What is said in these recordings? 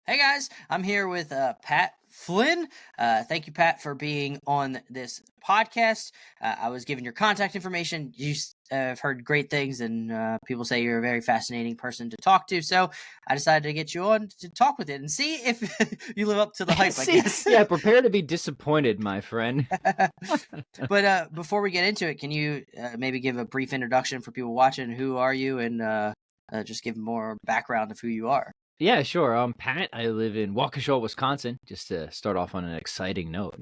Hey guys, I'm here with Pat Flynn. Thank you, Pat, for being on this podcast. I was given your contact information. Have heard great things, and people say you're a very fascinating person to talk to. So I decided to get you on to talk with it and see if you live up to the hype, I guess. Yeah, prepare to be disappointed, my friend. But before we get into it, can you maybe give a brief introduction for people watching? Who are you, and just give more background of who you are? Yeah, sure. I'm Pat. I live in Waukesha, Wisconsin. Just to start off on an exciting note,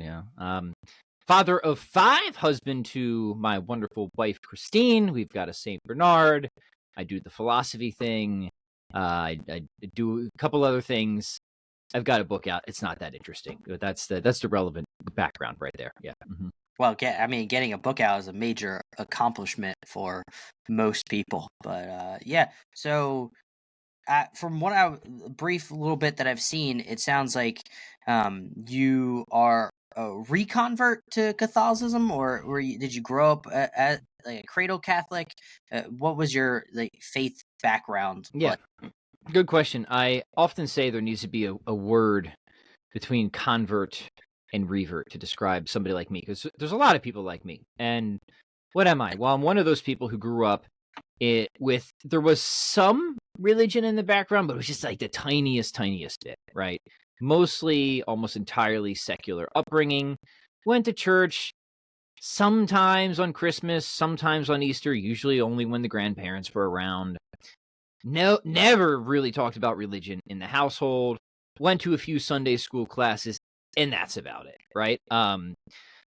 father of 5, husband to my wonderful wife Christine. We've got a Saint Bernard. I do the philosophy thing. I do a couple other things. I've got a book out. It's not that interesting, but that's the relevant background right there. Yeah. Mm-hmm. Well, getting a book out is a major accomplishment for most people. But yeah, so from what brief little bit that I've seen, it sounds like you are a reconvert to Catholicism, or did you grow up as like a cradle Catholic? What was your faith background? Yeah, good question. I often say there needs to be a word between convert and revert to describe somebody like me, because there's a lot of people like me. And what am I? Well, I'm one of those people who grew up there was some religion in the background, but it was just like the tiniest bit, right? Mostly, almost entirely secular upbringing. Went to church sometimes on Christmas, sometimes on Easter, usually only when the grandparents were around. No, never really talked about religion in the household. Went to a few Sunday school classes, and that's about it, right?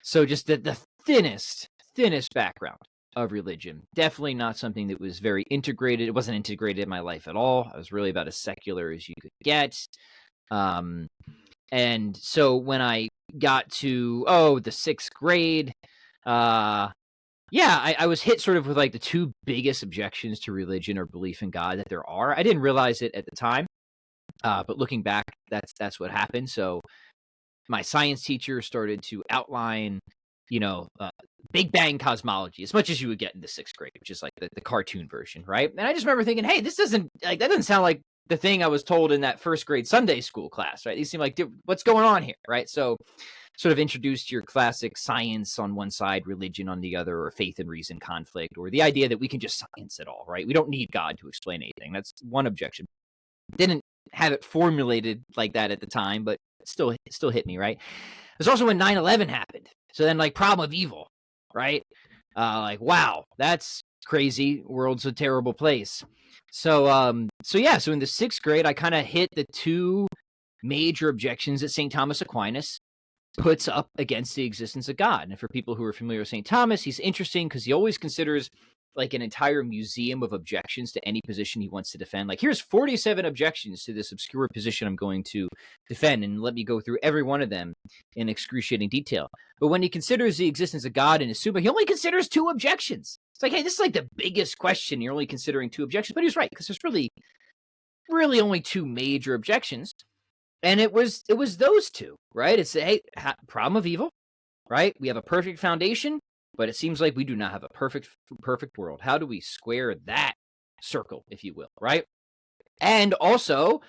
So just the thinnest background of religion. Definitely not something that was very integrated. It wasn't integrated in my life at all. I was really about as secular as you could get. And so when I got to the 6th grade, I was hit sort of with like the 2 biggest objections to religion or belief in God that there are. I didn't realize it at the time, but looking back, that's what happened. So my science teacher started to outline, Big Bang cosmology, as much as you would get in the 6th grade, which is like the cartoon version, right? And I just remember thinking, hey, that doesn't sound like the thing I was told in that 1st grade Sunday school class, right? These seem like, what's going on here, right? So sort of introduced your classic science on one side, religion on the other, or faith and reason conflict, or the idea that we can just science it all, right? We don't need God to explain anything. That's one objection. Didn't have it formulated like that at the time, but it still hit me, right? There's also when 9/11 happened. So then like problem of evil, right? Wow, that's crazy. World's a terrible place. So in the 6th grade, I kind of hit the 2 major objections that St. Thomas Aquinas puts up against the existence of God. And for people who are familiar with St. Thomas, he's interesting because he always considers like an entire museum of objections to any position he wants to defend. Like, here's 47 objections to this obscure position I'm going to defend, and let me go through every one of them in excruciating detail. But when he considers the existence of God in his Summa, he only considers 2 objections. It's like, hey, this is like the biggest question. You're only considering 2 objections. But he's right, because there's really only 2 major objections. And it was those 2, right? It's hey, problem of evil, right? We have a perfect foundation, but it seems like we do not have a perfect world. How do we square that circle, if you will, right? And also,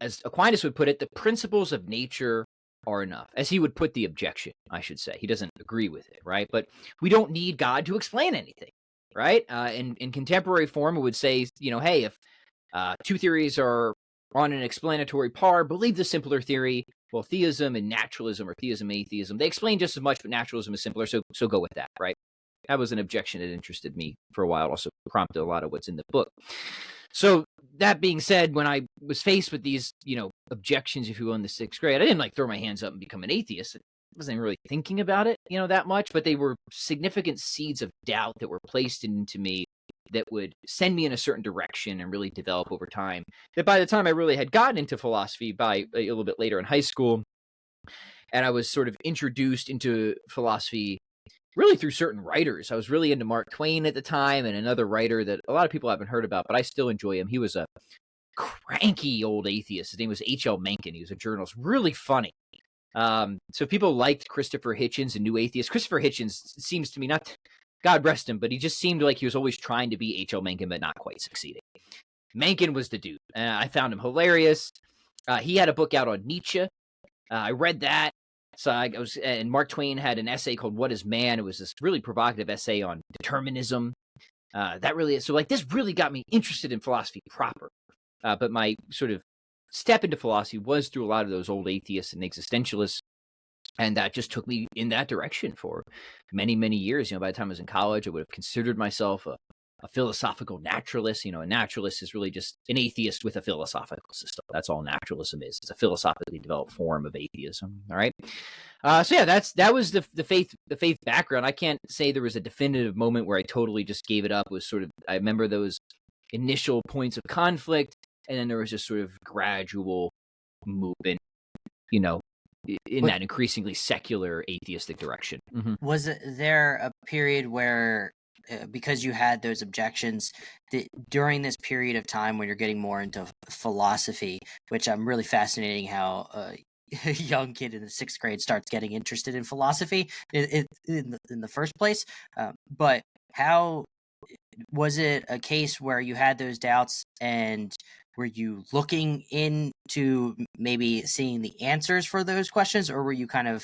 as Aquinas would put it, the principles of nature are enough. As he would put the objection, I should say. He doesn't agree with it, right? But we don't need God to explain anything, right? In contemporary form, it would say, hey, if 2 theories are on an explanatory par, believe the simpler theory. Well, theism and naturalism, or theism, atheism, they explain just as much, but naturalism is simpler, so go with that, right? That was an objection that interested me for a while, also prompted a lot of what's in the book. So that being said, when I was faced with these, objections, if you will, in the 6th grade, I didn't like throw my hands up and become an atheist. I wasn't really thinking about it, that much, but they were significant seeds of doubt that were placed into me that would send me in a certain direction and really develop over time. That by the time I really had gotten into philosophy by a little bit later in high school, and I was sort of introduced into philosophy really through certain writers. I was really into Mark Twain at the time, and another writer that a lot of people haven't heard about, but I still enjoy him. He was a cranky old atheist. His name was H.L. Mencken. He was a journalist, really funny. So people liked Christopher Hitchens and New Atheist. Christopher Hitchens seems to me, not God rest him, but he just seemed like he was always trying to be H.L. Mencken, but not quite succeeding. Mencken was the dude. I found him hilarious. He had a book out on Nietzsche. I read that. So and Mark Twain had an essay called "What Is Man?" It was this really provocative essay on determinism. This really got me interested in philosophy proper. But my sort of step into philosophy was through a lot of those old atheists and existentialists. And that just took me in that direction for many, many years. By the time I was in college, I would have considered myself a philosophical naturalist. A naturalist is really just an atheist with a philosophical system. That's all naturalism is. It's a philosophically developed form of atheism. All right. That was the faith background. I can't say there was a definitive moment where I totally just gave it up. It was sort of, I remember those initial points of conflict, and then there was just sort of gradual movement, in that increasingly secular atheistic direction. Mm-hmm. Was there a period where, because you had those objections, during this period of time when you're getting more into philosophy, which I'm really fascinating how a young kid in the 6th grade starts getting interested in philosophy in the first place, but how was it a case where you had those doubts, and were you looking into maybe seeing the answers for those questions, or were you kind of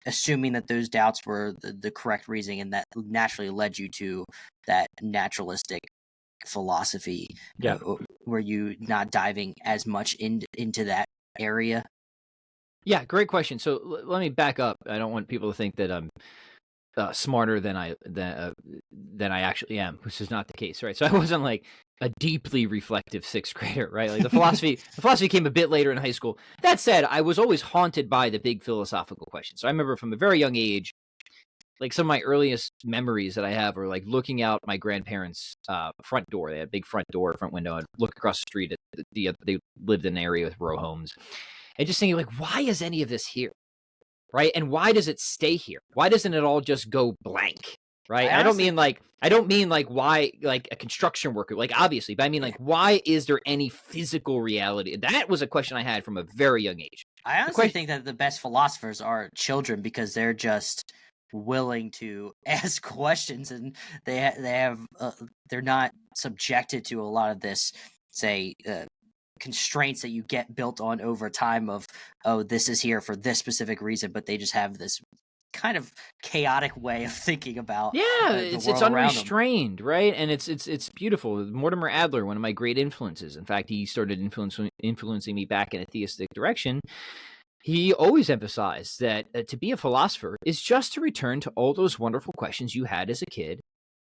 assuming that those doubts were the correct reasoning and that naturally led you to that naturalistic philosophy? Yeah. Were you not diving as much into that area? Yeah, great question. So let me back up. I don't want people to think that I'm smarter than I actually am, which is not the case, right? So I wasn't like a deeply reflective 6th grader, right? Like the philosophy came a bit later in high school. That said, I was always haunted by the big philosophical questions. So I remember from a very young age, like some of my earliest memories that I have are like looking out my grandparents' front door. They had a big front window, and look across the street at they lived in an area with row homes, and just thinking like, why is any of this here? Right. And why does it stay here? Why doesn't it all just go blank? Right. I don't mean like why, like a construction worker, like obviously, but I mean like, why is there any physical reality? That was a question I had from a very young age. I honestly think that the best philosophers are children, because they're just willing to ask questions, and they're not subjected to a lot of this, say, constraints that you get built on over time of, oh, this is here for this specific reason, but they just have this kind of chaotic way of thinking about it's unrestrained, right? And it's beautiful. Mortimer Adler, one of my great influences, in fact, he started influencing me back in a theistic direction. He always emphasized that to be a philosopher is just to return to all those wonderful questions you had as a kid,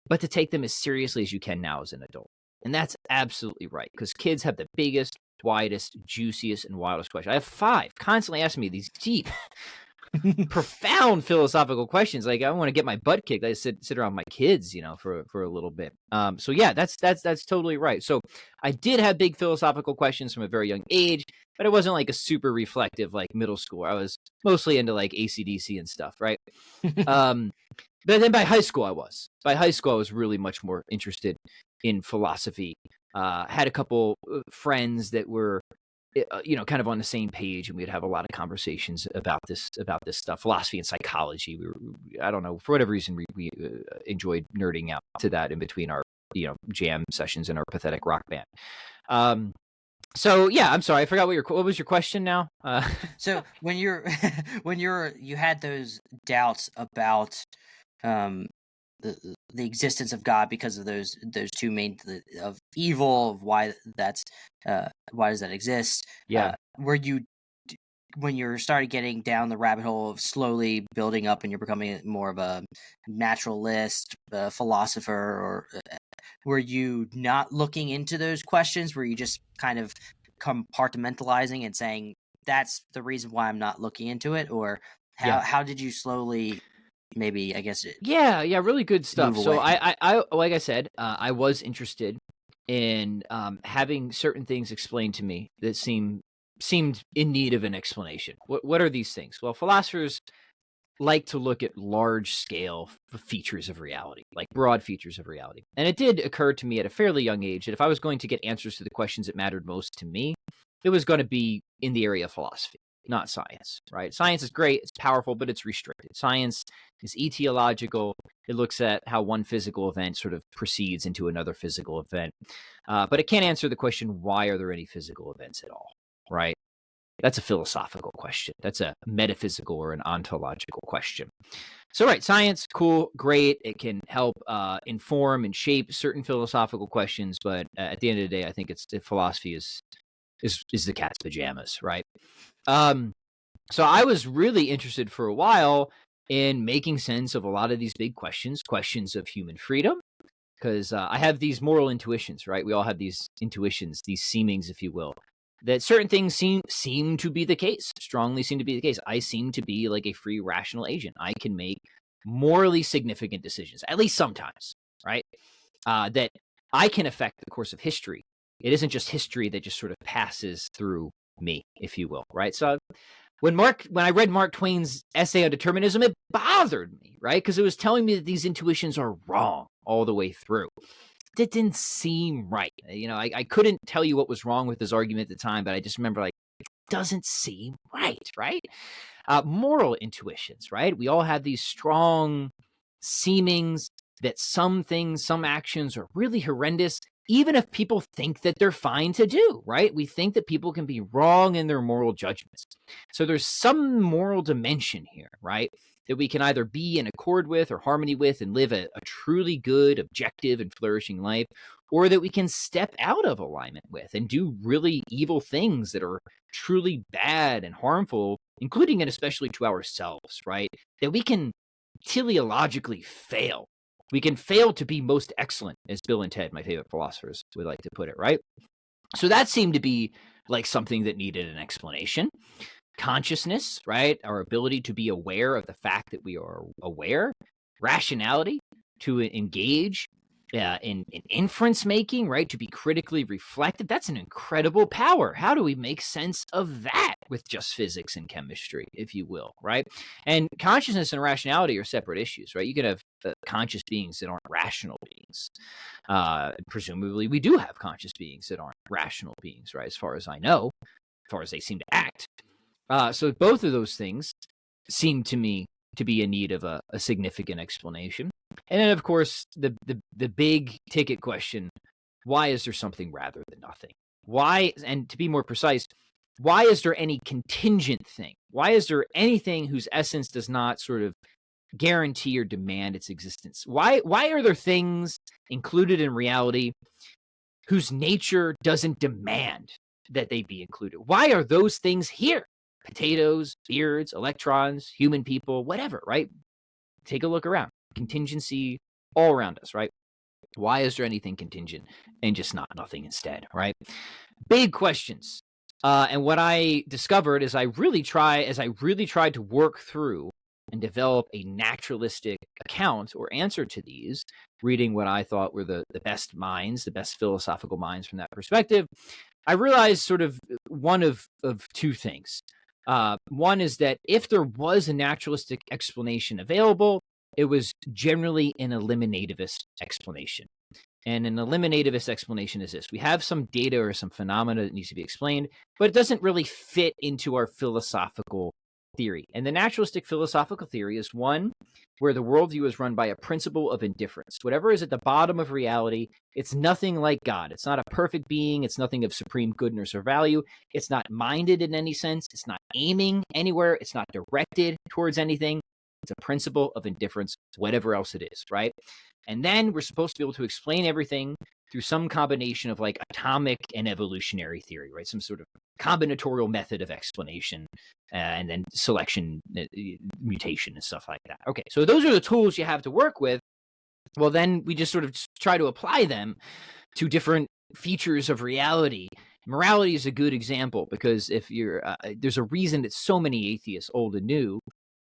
but to take them as seriously as you can now as an adult. And that's absolutely right, because kids have the biggest, widest, juiciest, and wildest questions. I have 5 constantly asking me these deep, profound philosophical questions. Like, I want to get my butt kicked. I sit around my kids, for a little bit. So yeah, that's totally right. So I did have big philosophical questions from a very young age, but it wasn't like a super reflective like middle school. I was mostly into like AC/DC and stuff, right? But then by high school, I was really much more interested in philosophy. Had a couple friends that were, kind of on the same page, and we'd have a lot of conversations about this stuff, philosophy and psychology. I don't know, for whatever reason, we enjoyed nerding out to that in between our, jam sessions in our pathetic rock band. So yeah, I'm sorry, I forgot what was your question now? So when you had those doubts about the existence of God because of those 2 main of evil, of why does that exist? Yeah. Were you, when you started getting down the rabbit hole of slowly building up and you're becoming more of a naturalist, philosopher, or were you not looking into those questions? Were you just kind of compartmentalizing and saying that's the reason why I'm not looking into it? Or how did you slowly, maybe, I guess really good stuff. So away? I like I said, I was interested in having certain things explained to me that seemed in need of an explanation. What are these things? Well, philosophers like to look at large scale features of reality, like broad features of reality. And it did occur to me at a fairly young age that if I was going to get answers to the questions that mattered most to me, it was going to be in the area of philosophy, not science, right? Science is great, it's powerful, but it's restricted. Science is etiological. It looks at how one physical event sort of proceeds into another physical event. But it can't answer the question, why are there any physical events at all? right? That's a philosophical question. That's a metaphysical or an ontological question. So, right, science, cool, great. It can help inform and shape certain philosophical questions, but at the end of the day, I think philosophy is the cat's pajamas, right? So I was really interested for a while in making sense of a lot of these big questions of human freedom, because I have these moral intuitions, right? We all have these intuitions, these seemings, if you will, that certain things seem to be the case, strongly seem to be the case. I seem to be like a free, rational agent. I can make morally significant decisions, at least sometimes, right? That I can affect the course of history. It isn't just history that just sort of passes through me, if you will, right? So when I read Mark Twain's essay on determinism, it bothered me, right? Because it was telling me that these intuitions are wrong all the way through. That didn't seem right. I couldn't tell you what was wrong with his argument at the time, but I just remember, like, it doesn't seem right? Moral intuitions, right? We all have these strong seemings that some things, some actions are really horrendous, even if people think that they're fine to do, right? We think that people can be wrong in their moral judgments. So there's some moral dimension here, right? That we can either be in accord with or harmony with and live a truly good, objective, and flourishing life, or that we can step out of alignment with and do really evil things that are truly bad and harmful, including and especially to ourselves, right? That we can teleologically fail. We can fail to be most excellent, as Bill and Ted, my favorite philosophers, would like to put it, right? So that seemed to be like something that needed an explanation. Consciousness, right? Our ability to be aware of the fact that we are aware. Rationality, to engage in inference making, right? To be critically reflective. That's an incredible power. How do we make sense of that with just physics and chemistry, if you will, right? And consciousness and rationality are separate issues, right? You could have conscious beings that aren't rational beings. Presumably, we do have conscious beings that aren't rational beings, right? As far as I know, as far as they seem to act. So both of those things seem to me to be in need of a significant explanation. And then, of course, the big ticket question, why is there something rather than nothing? Why, and to be more precise, why is there any contingent thing? Why is there anything whose essence does not sort of guarantee or demand its existence? Why are there things included in reality whose nature doesn't demand that they be included? Why are those things here? Potatoes, beards, electrons, human people, whatever, right? Take a look around. Contingency all around us, right? Why is there anything contingent and just not nothing instead, right? Big questions. And what I discovered as I really tried to work through and develop a naturalistic account or answer to these, reading what I thought were the best minds, the best philosophical minds from that perspective, I realized sort of one of two things. One is that if there was a naturalistic explanation available, it was generally an eliminativist explanation. And an eliminativist explanation is this. We have some data or some phenomena that needs to be explained, but it doesn't really fit into our philosophical theory. And the naturalistic philosophical theory is one where the worldview is run by a principle of indifference. Whatever is at the bottom of reality, it's nothing like God. It's not a perfect being. It's nothing of supreme goodness or value. It's not minded in any sense. It's not aiming anywhere. It's not directed towards anything. It's a principle of indifference, whatever else it is, right? And then we're supposed to be able to explain everything through some combination of like atomic and evolutionary theory, right? Some sort of combinatorial method of explanation, and then selection, mutation, and stuff like that. Okay, so those are the tools you have to work with. Well, then we just sort of try to apply them to different features of reality. Morality is a good example because if you're, there's a reason that so many atheists, old and new,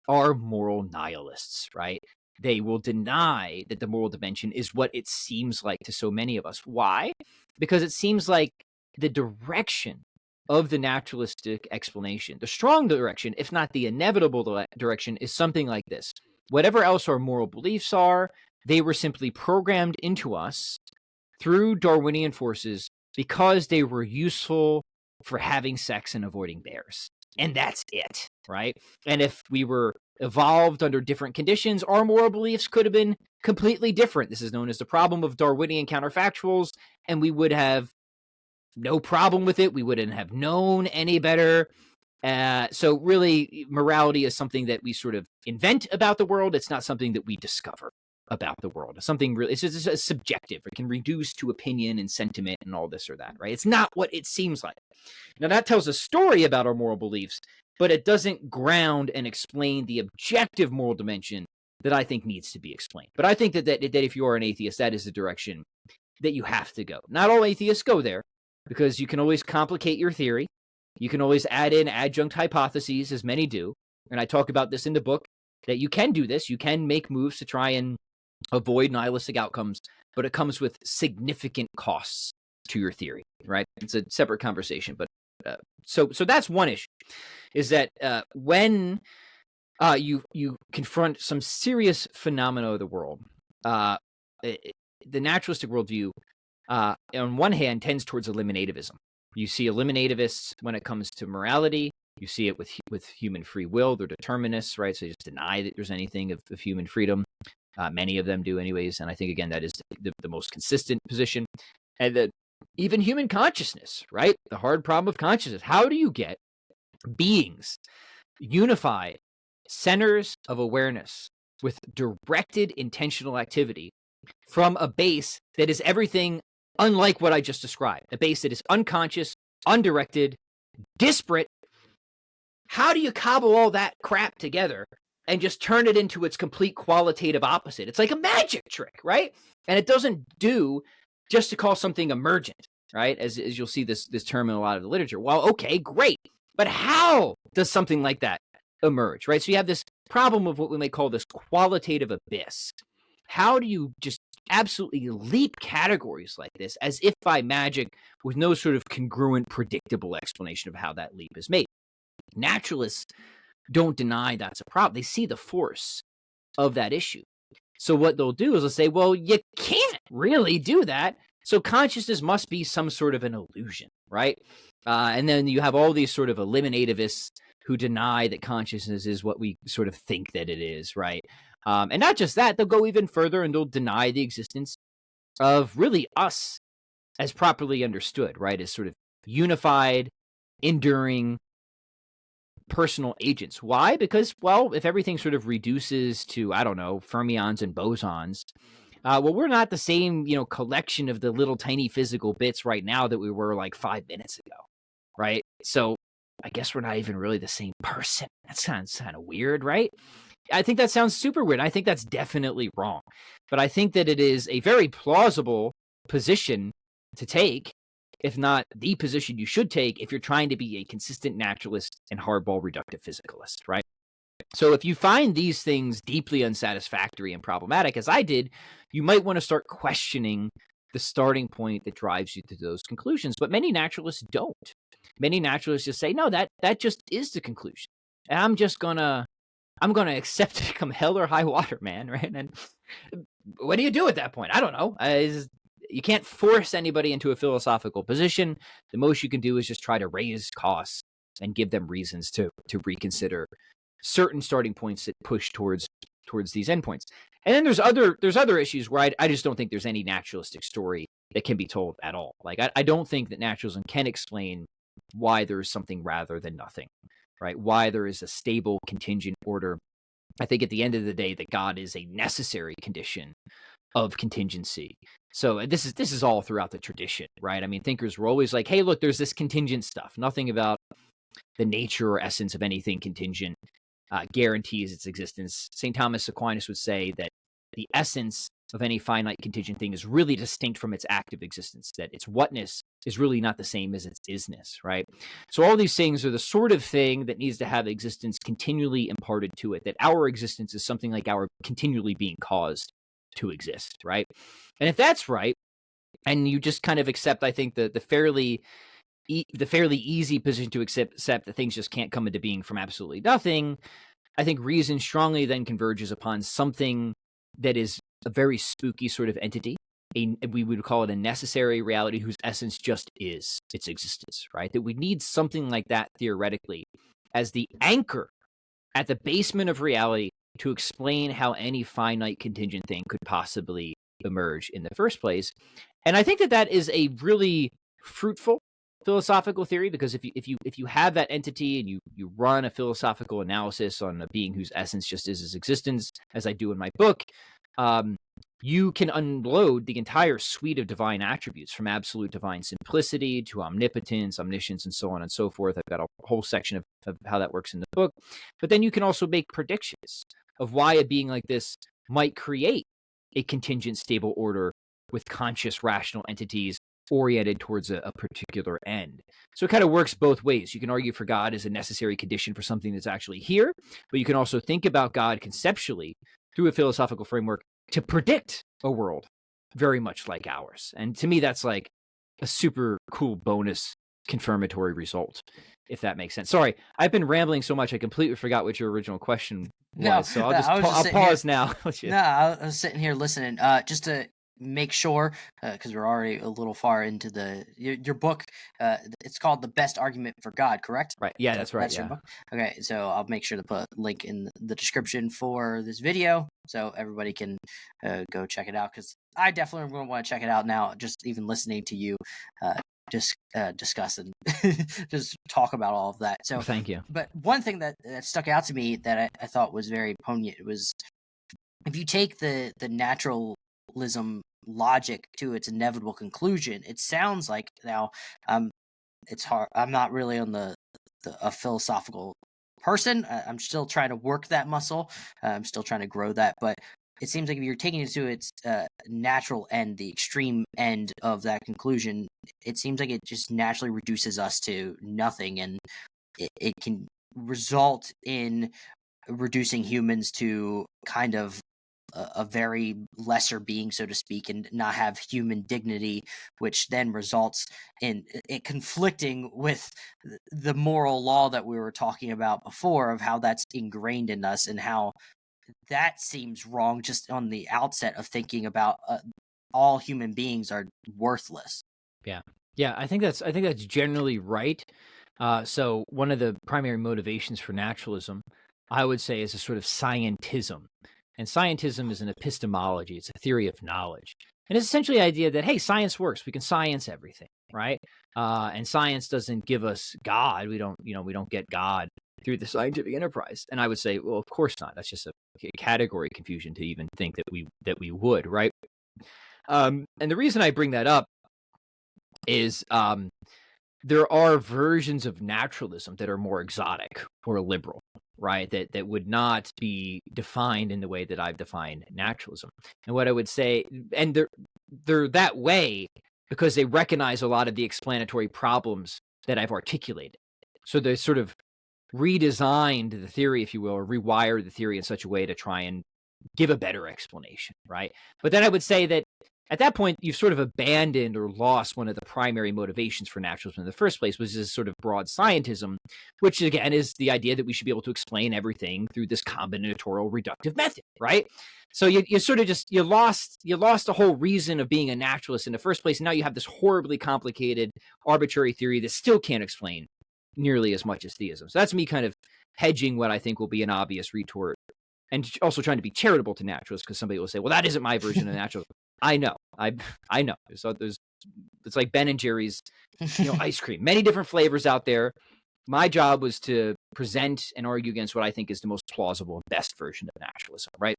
are moral nihilists, right? They will deny that the moral dimension is what it seems like to so many of us. Why? Because it seems like the direction of the naturalistic explanation, the strong direction, if not the inevitable direction, is something like this. Whatever else our moral beliefs are, they were simply programmed into us through Darwinian forces because they were useful for having sex and avoiding bears. And that's it, right? And if we were evolved under different conditions, our moral beliefs could have been completely different. This is known as the problem of Darwinian counterfactuals, and we would have no problem with it. We wouldn't have known any better. So really, morality is something that we sort of invent about the world. It's not something that we discover about the world. It's something really, it's just subjective. It can reduce to opinion and sentiment and all this or that, right? It's not what it seems like. Now, that tells a story about our moral beliefs, but it doesn't ground and explain the objective moral dimension that I think needs to be explained. But I think that if you are an atheist, that is the direction that you have to go. Not all atheists go there, because you can always complicate your theory. You can always add in adjunct hypotheses, as many do. And I talk about this in the book, that you can do this. You can make moves to try and avoid nihilistic outcomes, but it comes with significant costs to your theory, right? It's a separate conversation. But so that's one issue, is that when you confront some serious phenomena of the world, the naturalistic worldview, on one hand, tends towards eliminativism. You see eliminativists when it comes to morality. You see it with human free will. They're determinists, right? So they just deny that there's anything of human freedom. Many of them do anyways. And I think, again, that is the most consistent position. And that even human consciousness, right? The hard problem of consciousness. How do you get beings, unified centers of awareness with directed intentional activity from a base that is everything unlike what I just described, a base that is unconscious, undirected, disparate? How do you cobble all that crap together and just turn it into its complete qualitative opposite? It's like a magic trick, right? And it doesn't do just to call something emergent, right? As you'll see this term in a lot of the literature. Well, okay, great. But how does something like that emerge, right? So you have this problem of what we may call this qualitative abyss. How do you just absolutely leap categories like this as if by magic with no sort of congruent, predictable explanation of how that leap is made? Naturalists don't deny that's a problem. They see the force of that issue. So what they'll do is they'll say, well, you can't really do that. So consciousness must be some sort of an illusion, right? And then you have all these sort of eliminativists who deny that consciousness is what we sort of think that it is, right? And not just that, they'll go even further and they'll deny the existence of really us as properly understood, right? As sort of unified, enduring, personal agents. Why? Because, well, if everything sort of reduces to, I don't know, fermions and bosons, well, we're not the same, collection of the little tiny physical bits right now that we were like 5 minutes ago, right? So I guess we're not even really the same person. That sounds kind of weird, right? I think that sounds super weird. I think that's definitely wrong. But I think that it is a very plausible position to take, if not the position you should take, if you're trying to be a consistent naturalist and hardball reductive physicalist, right? So if you find these things deeply unsatisfactory and problematic, as I did, you might want to start questioning the starting point that drives you to those conclusions. But many naturalists don't. Many naturalists just say, no, that just is the conclusion. And I'm going to accept it come hell or high water, man, right? And what do you do at that point? I don't know. You can't force anybody into a philosophical position. The most you can do is just try to raise costs and give them reasons to reconsider certain starting points that push towards these endpoints. And then there's other issues where I just don't think there's any naturalistic story that can be told at all. Like I don't think that naturalism can explain why there is something rather than nothing, right? Why there is a stable contingent order. I think at the end of the day that God is a necessary condition of contingency. So this is all throughout the tradition, right? I mean, thinkers were always like, hey, look, there's this contingent stuff. Nothing about the nature or essence of anything contingent guarantees its existence. St. Thomas Aquinas would say that the essence of any finite contingent thing is really distinct from its active existence, that its whatness is really not the same as its isness, right? So all these things are the sort of thing that needs to have existence continually imparted to it, that our existence is something like our continually being caused to exist, right? And if that's right, and you just kind of accept, I think, the fairly easy position to accept that things just can't come into being from absolutely nothing, I think reason strongly then converges upon something that is a very spooky sort of entity. We would call it a necessary reality whose essence just is its existence, right? That we need something like that theoretically as the anchor at the basement of reality to explain how any finite contingent thing could possibly emerge in the first place. And I think that is a really fruitful philosophical theory, because if you have that entity and you run a philosophical analysis on a being whose essence just is his existence, as I do in my book, you can unload the entire suite of divine attributes, from absolute divine simplicity to omnipotence, omniscience, and so on and so forth. I've got a whole section of how that works in the book. But then you can also make predictions of why a being like this might create a contingent stable order with conscious rational entities oriented towards a particular end. So it kind of works both ways. You can argue for God as a necessary condition for something that's actually here, but you can also think about God conceptually through a philosophical framework to predict a world very much like ours. And to me, that's like a super cool bonus confirmatory result, if that makes sense. Sorry, I've been rambling so much I completely forgot what your original question was. No, so I'll no, just I was just I'll sitting pause here. now. No, I was sitting here listening, just to make sure, because we're already a little far into your book. It's called "The Best Argument for God," correct? Right. Yeah, that's right. That's your Yeah. book. Okay, so I'll make sure to put a link in the description for this video, so everybody can go check it out. Because I definitely am going to want to check it out now. Just even listening to you discuss and just talk about all of that. So, Well, thank you. But one thing that stuck out to me that I thought was very poignant was, if you take the naturalism logic to its inevitable conclusion, it sounds like, now it's hard. I'm not really on a philosophical person. I'm still trying to work that muscle. I'm still trying to grow that, but it seems like if you're taking it to its natural end, the extreme end of that conclusion, it seems like it just naturally reduces us to nothing, and it can result in reducing humans to kind of a very lesser being, so to speak, and not have human dignity, which then results in it conflicting with the moral law that we were talking about before, of how that's ingrained in us, and how that seems wrong just on the outset of thinking about all human beings are worthless. Yeah, I think that's generally right. So one of the primary motivations for naturalism, I would say, is a sort of scientism. And scientism is an epistemology. It's a theory of knowledge. And it's essentially the idea that, hey, science works. We can science everything, right? And science doesn't give us God. We don't get God through the scientific enterprise. And I would say, well, of course not. That's just a category confusion to even think that we would, right? And the reason I bring that up is there are versions of naturalism that are more exotic or liberal, right? That would not be defined in the way that I've defined naturalism. And what I would say, and they're that way because they recognize a lot of the explanatory problems that I've articulated. So they sort of redesigned the theory, if you will, or rewired the theory in such a way to try and give a better explanation, right? But then I would say that at that point, you've sort of abandoned or lost one of the primary motivations for naturalism in the first place, which is this sort of broad scientism, which again is the idea that we should be able to explain everything through this combinatorial reductive method, right? So you sort of just you lost the whole reason of being a naturalist in the first place, and now you have this horribly complicated arbitrary theory that still can't explain nearly as much as theism. So that's me kind of hedging what I think will be an obvious retort, and also trying to be charitable to naturalists, because somebody will say, well, that isn't my version of naturalism. I know. I know. It's like Ben and Jerry's, ice cream. Many different flavors out there. My job was to present and argue against what I think is the most plausible and best version of naturalism, right?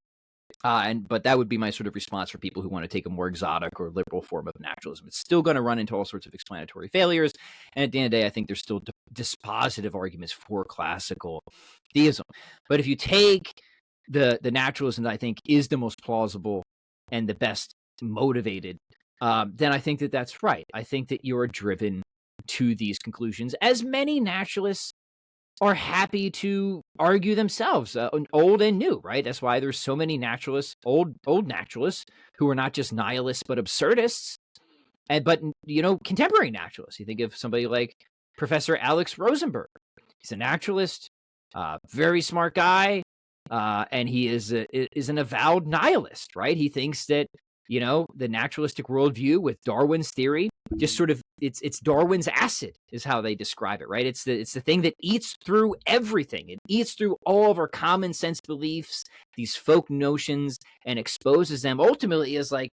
But that would be my sort of response for people who want to take a more exotic or liberal form of naturalism. It's still going to run into all sorts of explanatory failures, and at the end of the day, I think there's still dispositive arguments for classical theism. But if you take the naturalism that I think is the most plausible and the best motivated, then I think that that's right. I think that you're driven to these conclusions, as many naturalists are happy to argue themselves, old and new, right? That's why there's so many naturalists, old naturalists, who are not just nihilists but absurdists, but contemporary naturalists. You think of somebody like Professor Alex Rosenberg. He's a naturalist, very smart guy, and he is an avowed nihilist, right? He thinks that the naturalistic worldview with Darwin's theory, just sort of it's Darwin's acid is how they describe it, right? It's the thing that eats through everything. It eats through all of our common sense beliefs, these folk notions, and exposes them ultimately as like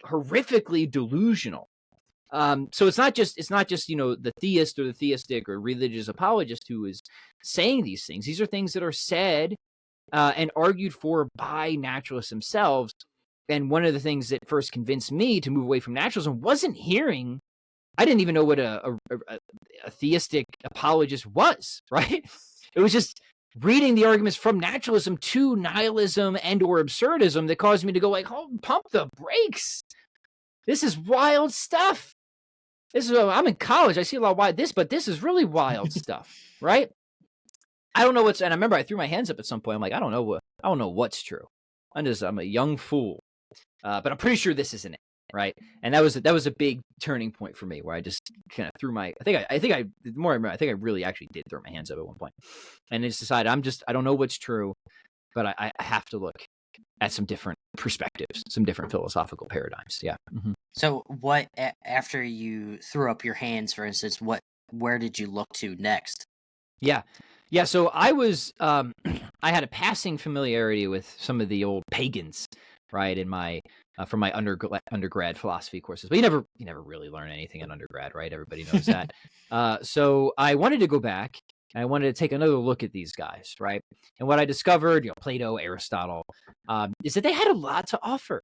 horrifically delusional. So it's not just the theist or the theistic or religious apologist who is saying these things. These are things that are said and argued for by naturalists themselves. And one of the things that first convinced me to move away from naturalism wasn't hearing. I didn't even know what a theistic apologist was, right? It was just reading the arguments from naturalism to nihilism and or absurdism that caused me to go like, oh, pump the brakes. This is wild stuff. I'm in college. I see a lot of but this is really wild stuff, right? I don't know and I remember I threw my hands up at some point. I'm like, I don't know what's true. I'm a young fool. But I'm pretty sure this isn't it, right? And that was a big turning point for me, where I just kind of threw my. I think I really actually did throw my hands up at one point, and I just decided I don't know what's true, but I have to look at some different perspectives, some different philosophical paradigms. Yeah. Mm-hmm. So what after you threw up your hands, for instance, where did you look to next? Yeah. So I was I had a passing familiarity with some of the old pagans, right, in my from my undergrad philosophy courses. But you never really learn anything in undergrad, right? Everybody knows that. So I wanted to go back and I wanted to take another look at these guys, right? And what I discovered, Plato, Aristotle, is that they had a lot to offer.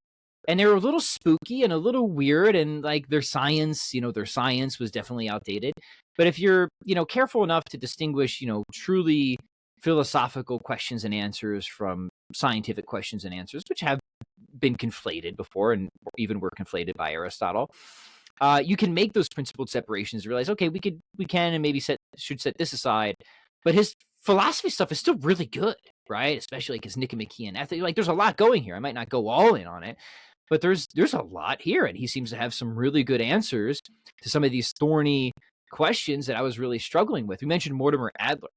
And they were a little spooky and a little weird, and like their science was definitely outdated. But if you're, careful enough to distinguish, truly philosophical questions and answers from scientific questions and answers, which have been conflated before and even were conflated by Aristotle, you can make those principled separations and realize, okay, we can and maybe should set this aside. But his philosophy stuff is still really good, right? Especially like his Nicomachean ethics. Like there's a lot going here. I might not go all in on it, but there's a lot here, and he seems to have some really good answers to some of these thorny questions that I was really struggling with. We mentioned Mortimer Adler.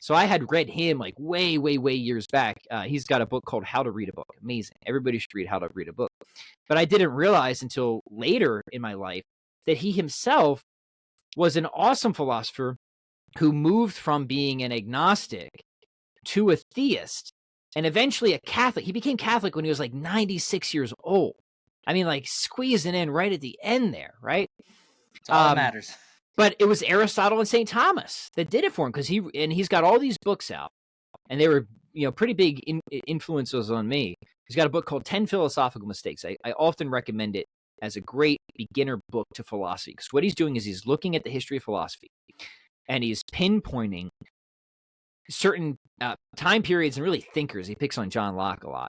So I had read him like way, way, way years back. He's got a book called How to Read a Book. Amazing. Everybody should read How to Read a Book. But I didn't realize until later in my life that he himself was an awesome philosopher who moved from being an agnostic to a theist and eventually a Catholic. He became Catholic when he was like 96 years old. I mean, like squeezing in right at the end there, right? It's all that matters. But it was Aristotle and St. Thomas that did it for him, because he's got all these books out, and they were pretty big influences on me. He's got a book called 10 Philosophical Mistakes. I often recommend it as a great beginner book to philosophy, because what he's doing is he's looking at the history of philosophy, and he's pinpointing certain time periods and really thinkers. He picks on John Locke a lot,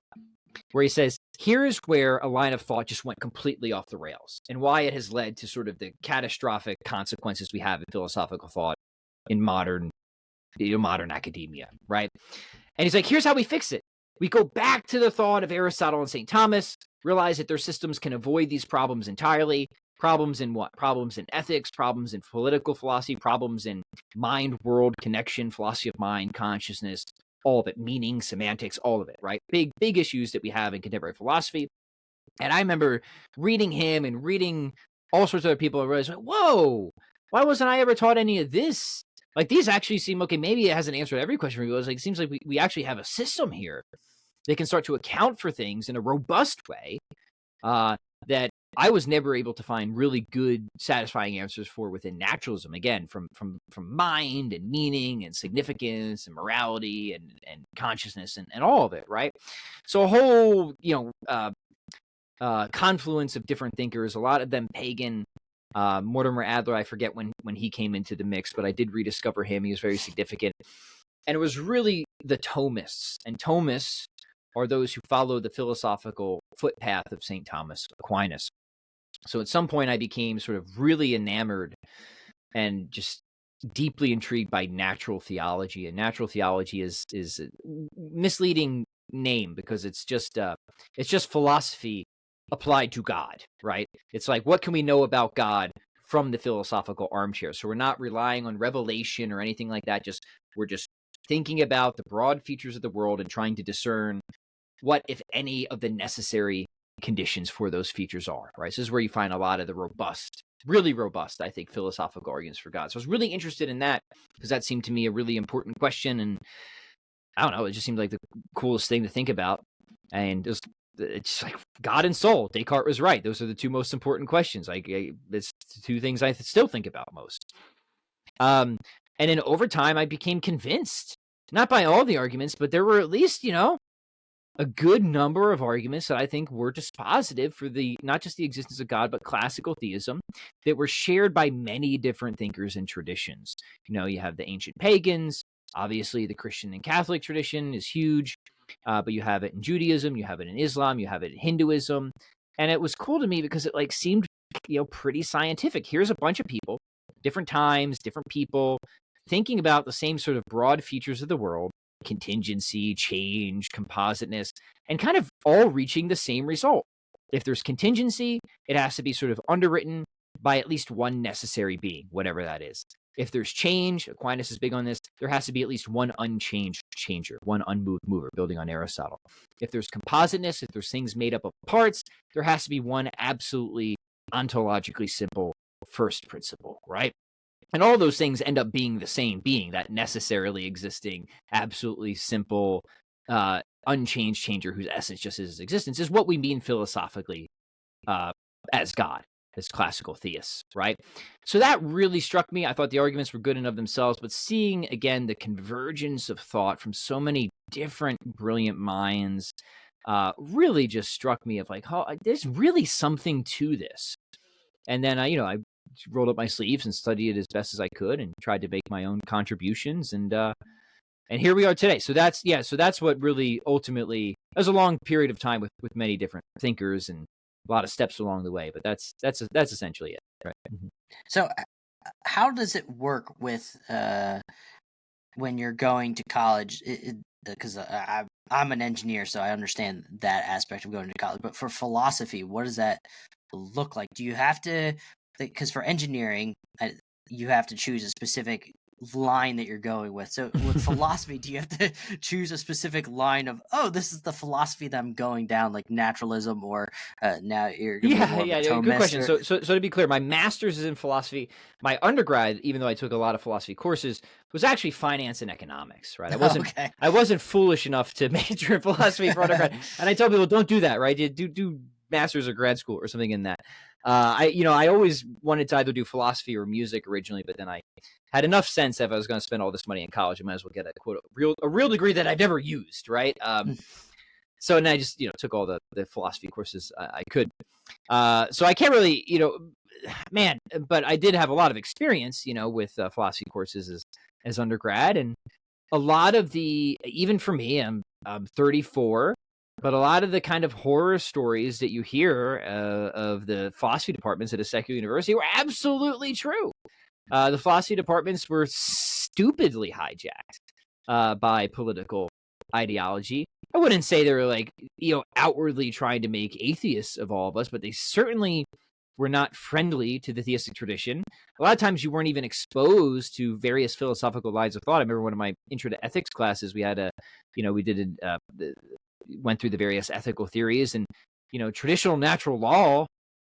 where he says, here's where a line of thought just went completely off the rails and why it has led to sort of the catastrophic consequences we have in philosophical thought in modern academia, right? And he's like, here's how we fix it. We go back to the thought of Aristotle and St. Thomas, realize that their systems can avoid these problems entirely. Problems in what? Problems in ethics, problems in political philosophy, problems in mind-world connection, philosophy of mind, consciousness, all of it, meaning, semantics, all of it, right? Big issues that we have in contemporary philosophy. And I remember reading him and reading all sorts of other people and realizing, whoa, why wasn't I ever taught any of this? Like, these actually seem, okay, maybe it hasn't answered every question. It like, it seems like we actually have a system here that can start to account for things in a robust way that I was never able to find really good, satisfying answers for within naturalism. Again, from mind and meaning and significance and morality and consciousness and all of it, right? So a whole, confluence of different thinkers, a lot of them pagan. Mortimer Adler, I forget when he came into the mix, but I did rediscover him. He was very significant. And it was really the Thomists. And Thomists are those who follow the philosophical footpath of St. Thomas Aquinas. So at some point I became sort of really enamored and just deeply intrigued by natural theology. And natural theology is a misleading name, because it's just philosophy applied to God, right? It's like, what can we know about God from the philosophical armchair? So we're not relying on revelation or anything like that. We're just thinking about the broad features of the world and trying to discern what, if any, of the necessary conditions for those features are, right? So this is where you find a lot of the really robust, I think, philosophical arguments for God. So I was really interested in that, because that seemed to me a really important question. And I don't know, it just seemed like the coolest thing to think about. And it was it's like God and soul. Descartes was right. Those are the two most important questions. It's the two things I still think about most. And then over time, I became convinced, not by all the arguments, but there were at least, a good number of arguments that I think were dispositive for not just the existence of God, but classical theism that were shared by many different thinkers and traditions. You have the ancient pagans. Obviously, the Christian and Catholic tradition is huge, but you have it in Judaism, you have it in Islam, you have it in Hinduism. And it was cool to me because it seemed, pretty scientific. Here's a bunch of people, different times, different people, thinking about the same sort of broad features of the world, contingency, change, compositeness, and kind of all reaching the same result. If there's contingency, it has to be sort of underwritten by at least one necessary being, whatever that is. If there's change, Aquinas is big on this, there has to be at least one unchanged changer, one unmoved mover, building on Aristotle. If there's compositeness, if there's things made up of parts, there has to be one absolutely ontologically simple first principle, right? And all those things end up being the same being, that necessarily existing, absolutely simple, unchanged changer whose essence just is his existence, is what we mean philosophically as God, as classical theists, right? So that really struck me. I thought the arguments were good in of themselves, but seeing, again, the convergence of thought from so many different brilliant minds really just struck me of there's really something to this. And then I rolled up my sleeves and studied it as best as I could and tried to make my own contributions. And here we are today. So that's what really ultimately, it was a long period of time with many different thinkers and a lot of steps along the way, but that's essentially it. Right. Mm-hmm. So how does it work with when you're going to college? Because I'm an engineer, so I understand that aspect of going to college. But for philosophy, what does that look like? Do you have to, because for engineering, you have to choose a specific line that you're going with. So with philosophy, do you have to choose a specific line of, this is the philosophy that I'm going down, like naturalism, or now you're going to be more of a Thomist? Good question. So to be clear, my master's is in philosophy. My undergrad, even though I took a lot of philosophy courses, was actually finance and economics, right? I wasn't foolish enough to major in philosophy for undergrad. And I tell people, don't do that, right? You do master's or grad school or something in that. I always wanted to either do philosophy or music originally, but then I had enough sense that if I was going to spend all this money in college, I might as well get a real degree that I've never used, right? So then I just took all the philosophy courses I could. So I can't really but I did have a lot of experience with philosophy courses as undergrad, and a lot of even for me, I'm 34. But a lot of the kind of horror stories that you hear of the philosophy departments at a secular university were absolutely true. The philosophy departments were stupidly hijacked by political ideology. I wouldn't say they were outwardly trying to make atheists of all of us, but they certainly were not friendly to the theistic tradition. A lot of times you weren't even exposed to various philosophical lines of thought. I remember one of my intro to ethics classes, we had went through the various ethical theories, and traditional natural law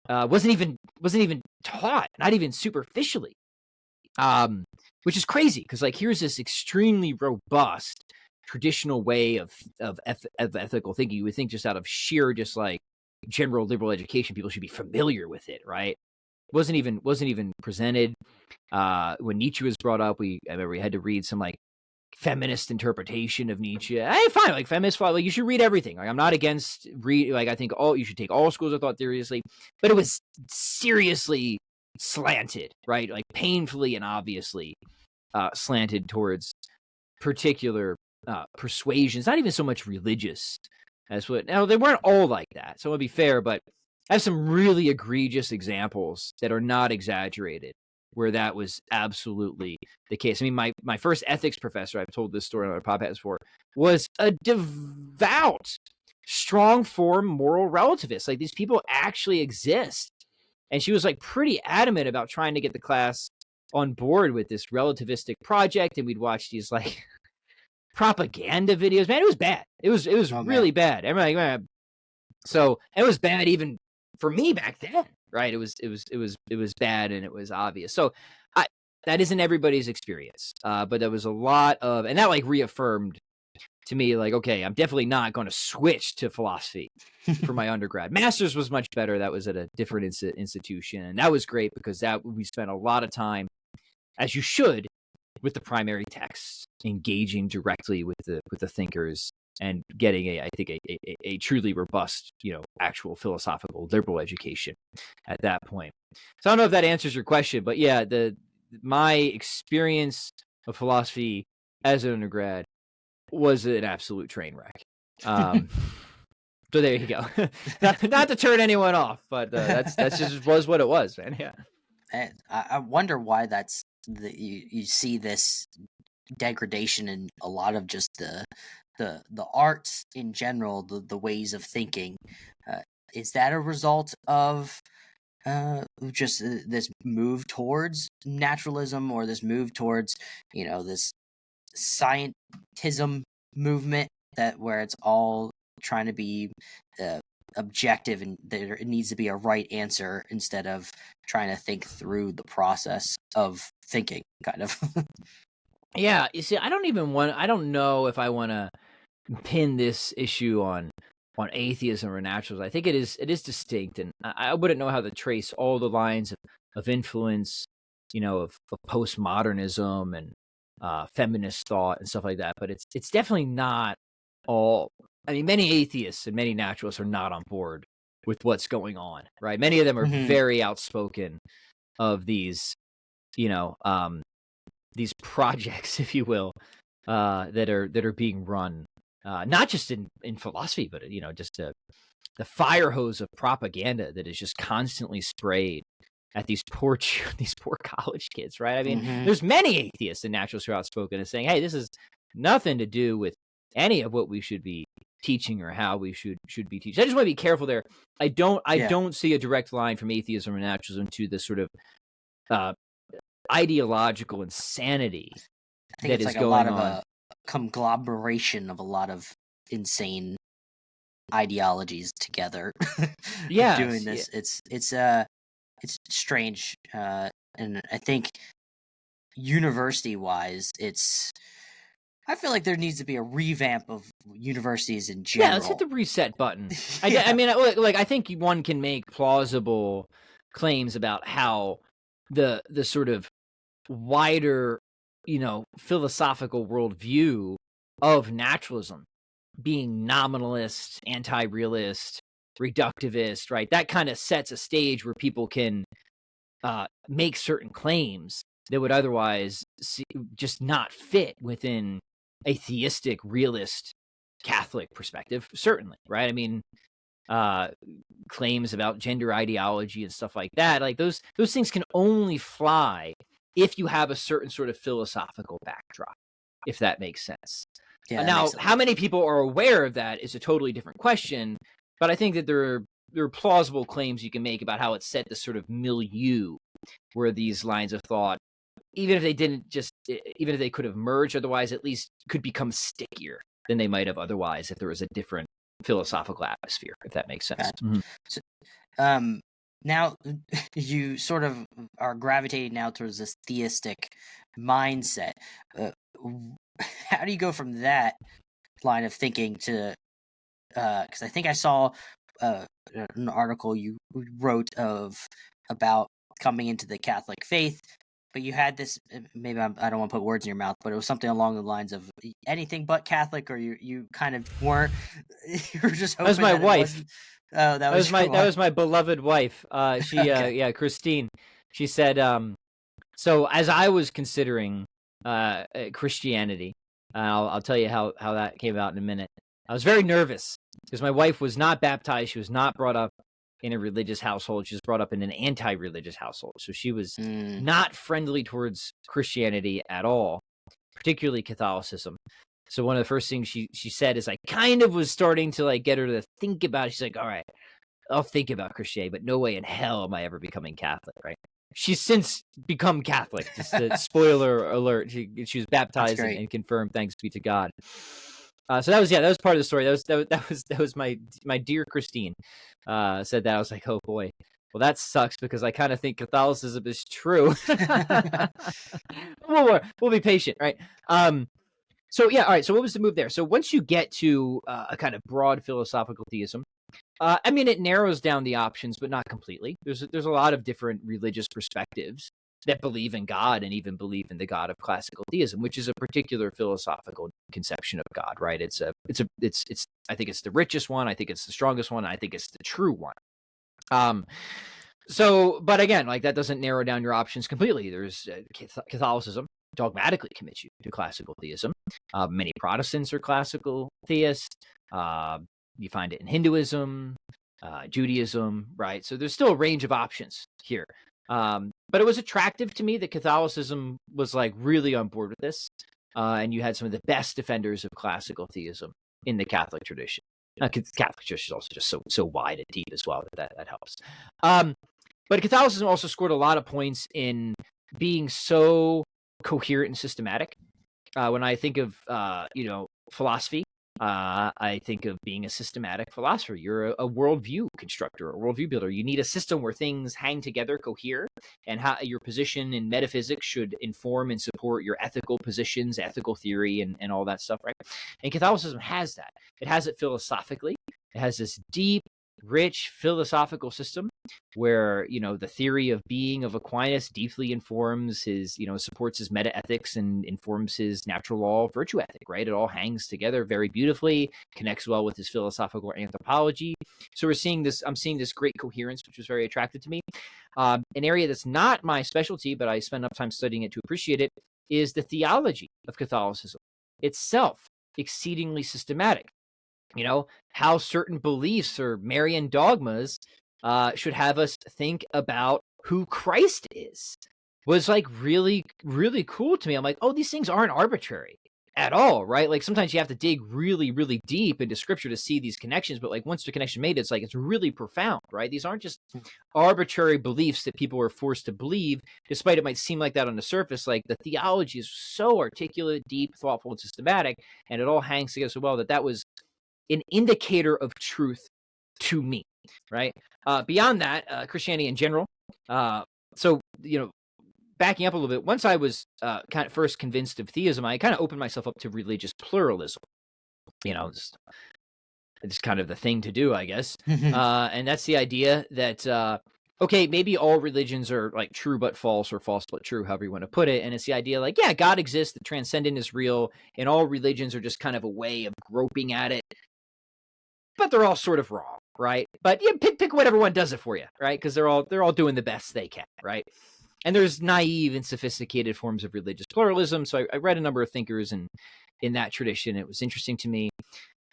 wasn't even taught, not even superficially, which is crazy because here's this extremely robust traditional way of ethical thinking. You would think just out of sheer general liberal education, people should be familiar with it, right? Wasn't even presented. When Nietzsche was brought up, I remember we had to read some feminist interpretation of Nietzsche. Fine, feminist thought, you should read everything. I'm not against I think you should take all schools of thought seriously, but it was seriously slanted, right? Painfully and obviously slanted towards particular persuasions, not even so much religious as what. Now they weren't all like that, so I want to be fair, but I have some really egregious examples that are not exaggerated where that was absolutely the case. I mean, my first ethics professor, I've told this story on our podcast before, was a devout, strong form moral relativist. These people actually exist. And she was pretty adamant about trying to get the class on board with this relativistic project. And we'd watch these propaganda videos. Man, it was bad. It was really bad. So it was bad even for me back then. Right. It was bad and it was obvious. So that isn't everybody's experience. But there was a lot of, and that reaffirmed to me, like, okay, I'm definitely not going to switch to philosophy for my undergrad. Master's was much better. That was at a different institution, and that was great because we spent a lot of time, as you should, with the primary text, engaging directly with the thinkers and getting I think a truly robust, actual philosophical liberal education at that point. So I don't know if that answers your question, but yeah, my experience of philosophy as an undergrad was an absolute train wreck. So there you go. not to turn anyone off, but that's just was what it was, man. Yeah. And I wonder why that's you see this degradation in a lot of just the arts in general, the ways of thinking. Is that a result of just this move towards naturalism, or this move towards this scientism movement, that where it's all trying to be objective, and there needs to be a right answer instead of trying to think through the process of thinking, kind of? Yeah, you see, I don't know if I want to pin this issue on atheism or naturalism. I think it is distinct, and I wouldn't know how to trace all the lines of influence, of postmodernism and feminist thought and stuff like that. But it's definitely not all. I mean, many atheists and many naturalists are not on board with what's going on, right? Many of them are very outspoken of these, these projects, if you will, that are being run, not just in philosophy, but just the fire hose of propaganda that is just constantly sprayed at these poor college kids, right? I mean, there's many atheists and naturalists who are outspoken and saying, "Hey, this has nothing to do with any of what we should be teaching or how we should be teaching." I just want to be careful there. I don't see a direct line from atheism or naturalism to this sort of ideological insanity. I think it's like a lot of a conglomeration of a lot of insane ideologies together. Yeah, doing this, it's strange, and I think university-wise, I feel like there needs to be a revamp of universities in general. Yeah, let's hit the reset button. I mean, I think one can make plausible claims about how the sort of wider, philosophical worldview of naturalism, being nominalist, anti-realist, reductivist, right? That kind of sets a stage where people can make certain claims that would otherwise just not fit within a theistic, realist, Catholic perspective, certainly, right? I mean, claims about gender ideology and stuff like that, like those things can only fly if you have a certain sort of philosophical backdrop, if that makes sense. Yeah, now, how many people are aware of that is a totally different question, but I think that there are plausible claims you can make about how it set the sort of milieu where these lines of thought, even if they could have merged otherwise, at least could become stickier than they might have otherwise if there was a different philosophical atmosphere, if that makes sense. So, now you sort of are gravitating now towards this theistic mindset. How do you go from that line of thinking to, because I think I saw an article you wrote about coming into the Catholic faith, but you had this, maybe I don't want to put words in your mouth, but it was something along the lines of anything but Catholic, or you kind of weren't. You were just hoping that was my wife. Oh, that was my beloved wife. She okay. Christine. She said, so as I was considering Christianity, I'll tell you how that came out in a minute. I was very nervous because my wife was not baptized. She was not brought up in a religious household. She was brought up in an anti-religious household. So she was not friendly towards Christianity at all, particularly Catholicism. So one of the first things she said is I kind of was starting to like get her to think about it. She's like, all right, I'll think about Christianity, but no way in hell am I ever becoming Catholic, right? She's since become Catholic. Just a spoiler alert. She was baptized and confirmed, thanks be to God. So that was part of the story. That was my dear Christine said that. I was like, oh boy. Well, that sucks because I kind of think Catholicism is true. We'll be patient, right? So yeah, all right. So what was the move there? So once you get to a kind of broad philosophical theism, I mean, it narrows down the options, but not completely. There's a lot of different religious perspectives that believe in God and even believe in the God of classical theism, which is a particular philosophical conception of God, right? It's I think it's the richest one. I think it's the strongest one. I think it's the true one. So, but again, like that doesn't narrow down your options completely. There's Catholicism dogmatically commits you to classical theism. Many Protestants are classical theists. You find it in Hinduism, Judaism, right? So there's still a range of options here. But it was attractive to me that Catholicism was like really on board with this. And you had some of the best defenders of classical theism in the Catholic tradition. Catholic Church is also just so wide and deep as well that helps. But Catholicism also scored a lot of points in being so coherent and systematic. When I think of philosophy, I think of being a systematic philosopher. You're a worldview constructor, a worldview builder. You need a system where things hang together, cohere, and how your position in metaphysics should inform and support your ethical positions, ethical theory, and all that stuff, right? And Catholicism has that. It has it philosophically. It has this deep, rich philosophical system where the theory of being of Aquinas deeply informs his supports his meta ethics and informs his natural law virtue ethic, right? It all hangs together very beautifully, connects well with his philosophical anthropology. So I'm seeing this great coherence, which was very attractive to me. An area that's not my specialty, but I spend enough time studying it to appreciate it, is the theology of Catholicism itself, exceedingly systematic. How certain beliefs or Marian dogmas should have us think about who Christ is was like really, really cool to me. I'm like, oh, these things aren't arbitrary at all, right? Like sometimes you have to dig really, really deep into scripture to see these connections, but like once the connection made, it's really profound, right? These aren't just arbitrary beliefs that people are forced to believe, despite it might seem like that on the surface. Like the theology is so articulate, deep, thoughtful, and systematic, and it all hangs together so well that was an indicator of truth to me, right? Beyond that, Christianity in general. So, backing up a little bit, once I was kind of first convinced of theism, I kind of opened myself up to religious pluralism. It's kind of the thing to do, I guess. And that's the idea that, okay, maybe all religions are like true but false or false but true, however you want to put it. And it's the idea like, yeah, God exists, the transcendent is real, and all religions are just kind of a way of groping at it. But they're all sort of wrong, right? But pick whatever one does it for you, right? Because they're all doing the best they can, right? And there's naive and sophisticated forms of religious pluralism. So I read a number of thinkers in that tradition. It was interesting to me.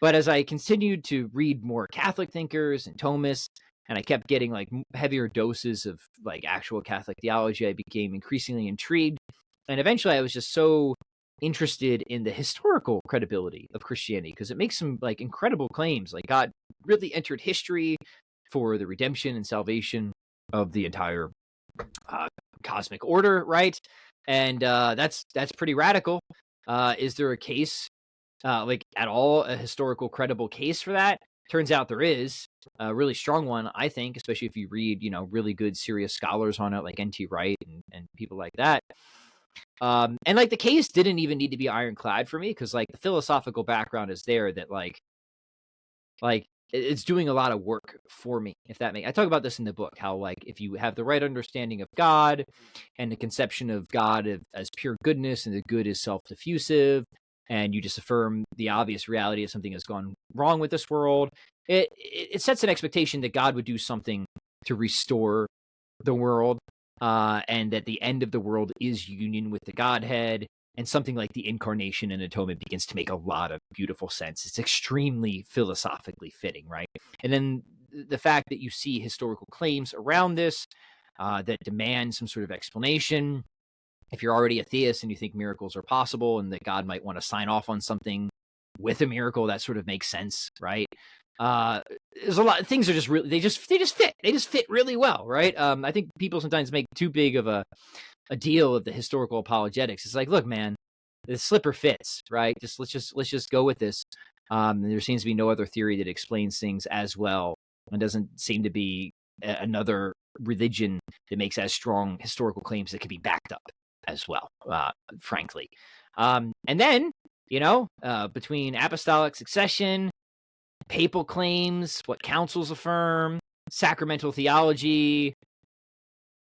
But as I continued to read more Catholic thinkers and Thomists, and I kept getting like heavier doses of like actual Catholic theology, I became increasingly intrigued. And eventually I was just so interested in the historical credibility of Christianity because it makes some like incredible claims. Like God really entered history for the redemption and salvation of the entire cosmic order, right? And that's pretty radical. Is there a case, like at all, a historical credible case for that? Turns out there is a really strong one, I think, especially if you read, really good serious scholars on it, like N.T. Wright and people like that. And like the case didn't even need to be ironclad for me because like the philosophical background is there that like it's doing a lot of work for me, if that makes. I talk about this in the book, how like if you have the right understanding of God and the conception of God as pure goodness, and the good is self-diffusive, and you just affirm the obvious reality of something has gone wrong with this world, it sets an expectation that God would do something to restore the world, and that the end of the world is union with the Godhead, and something like the incarnation and atonement begins to make a lot of beautiful sense. It's extremely philosophically fitting, right? And then the fact that you see historical claims around this that demand some sort of explanation. If you're already a theist and you think miracles are possible and that God might want to sign off on something with a miracle, that sort of makes sense, right? There's a lot of things are just really, they just fit really well, right? I think people sometimes make too big of a deal of the historical apologetics. It's like, look, man, the slipper fits, right? Let's just go with this. There seems to be no other theory that explains things as well, and doesn't seem to be another religion that makes as strong historical claims that can be backed up as well, frankly. And then between apostolic succession, papal claims, what councils affirm, sacramental theology.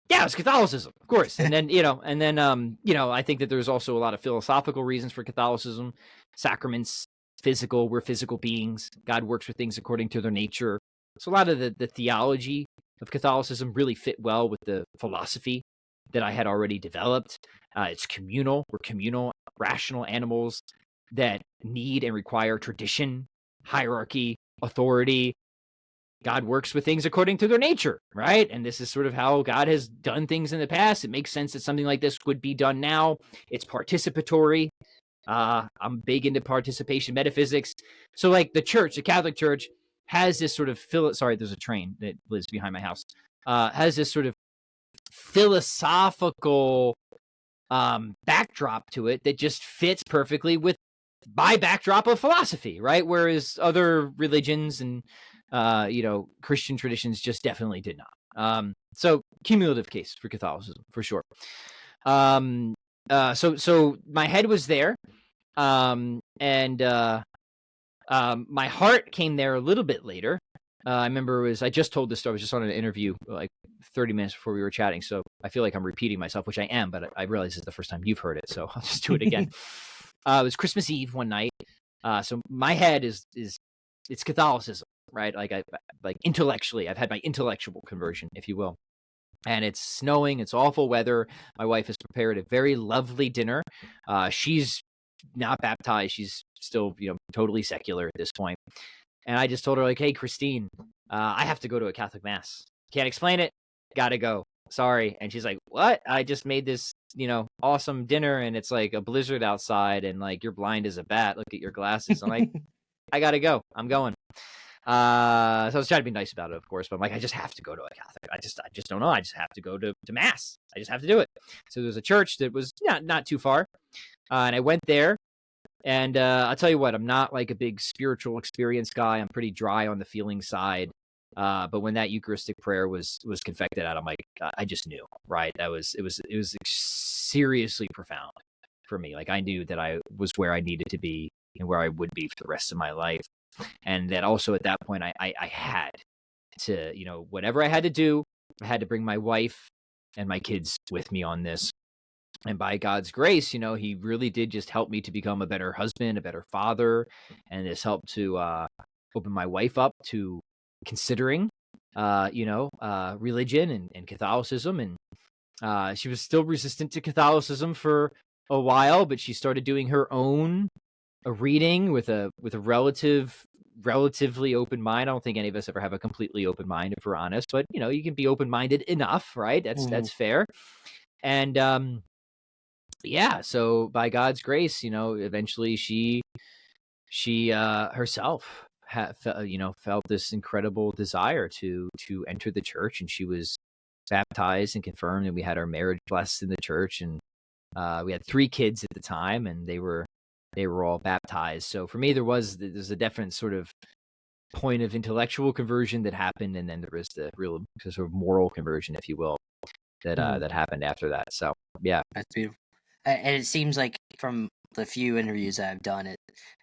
Yeah, it's Catholicism, of course. And then, I think that there's also a lot of philosophical reasons for Catholicism. Sacraments, physical, we're physical beings. God works with things according to their nature. So a lot of the theology of Catholicism really fit well with the philosophy that I had already developed. It's communal. We're communal, rational animals that need and require tradition, hierarchy, authority. God works with things according to their nature, right? And this is sort of how God has done things in the past. It makes sense that something like this would be done now. It's participatory. I'm big into participation metaphysics. So like the church, the Catholic Church, has this sort of sorry, there's a train that lives behind my house. Has this sort of philosophical backdrop to it that just fits perfectly with my backdrop of philosophy, right? Whereas other religions and Christian traditions just definitely did not. So cumulative case for Catholicism for sure. So my head was there, and my heart came there a little bit later. I remember I just told this story. I was just on an interview like 30 minutes before we were chatting, so I feel like I'm repeating myself, which I am, but I realize it's the first time you've heard it, so I'll just do it again. It was Christmas Eve one night. So my head is it's Catholicism, right? Like intellectually, I've had my intellectual conversion, if you will. And it's snowing. It's awful weather. My wife has prepared a very lovely dinner. She's not baptized. She's still, totally secular at this point. And I just told her, like, hey, Christine, I have to go to a Catholic mass. Can't explain it. Gotta go. Sorry. And she's like, what? I just made this, awesome dinner, and it's like a blizzard outside, and like you're blind as a bat. Look at your glasses. I'm like, I gotta go. I'm going. So I was trying to be nice about it, of course, but I'm like, I just have to go to a Catholic. I just don't know. I just have to go to mass. I just have to do it. So there's a church that was not too far. And I went there, and I'll tell you what, I'm not like a big spiritual experience guy. I'm pretty dry on the feeling side. But when that Eucharistic prayer was confected out, I'm like, I just knew, right? It was seriously profound for me. Like I knew that I was where I needed to be and where I would be for the rest of my life. And that also at that point, I had to, whatever I had to do, I had to bring my wife and my kids with me on this. And by God's grace, he really did just help me to become a better husband, a better father. And this helped to open my wife up to considering, religion and Catholicism. And she was still resistant to Catholicism for a while, but she started doing her own reading with a relatively open mind. I don't think any of us ever have a completely open mind, if we're honest, but you can be open-minded enough, right? That's fair. And so by God's grace, eventually she herself felt this incredible desire to enter the church, and she was baptized and confirmed, and we had our marriage blessed in the church, and we had 3 kids at the time, and they were all baptized. So for me, there's a definite sort of point of intellectual conversion that happened, and then there was the real sort of moral conversion, if you will, that that happened after that. So yeah, that's beautiful. And it seems like from the few interviews I've done,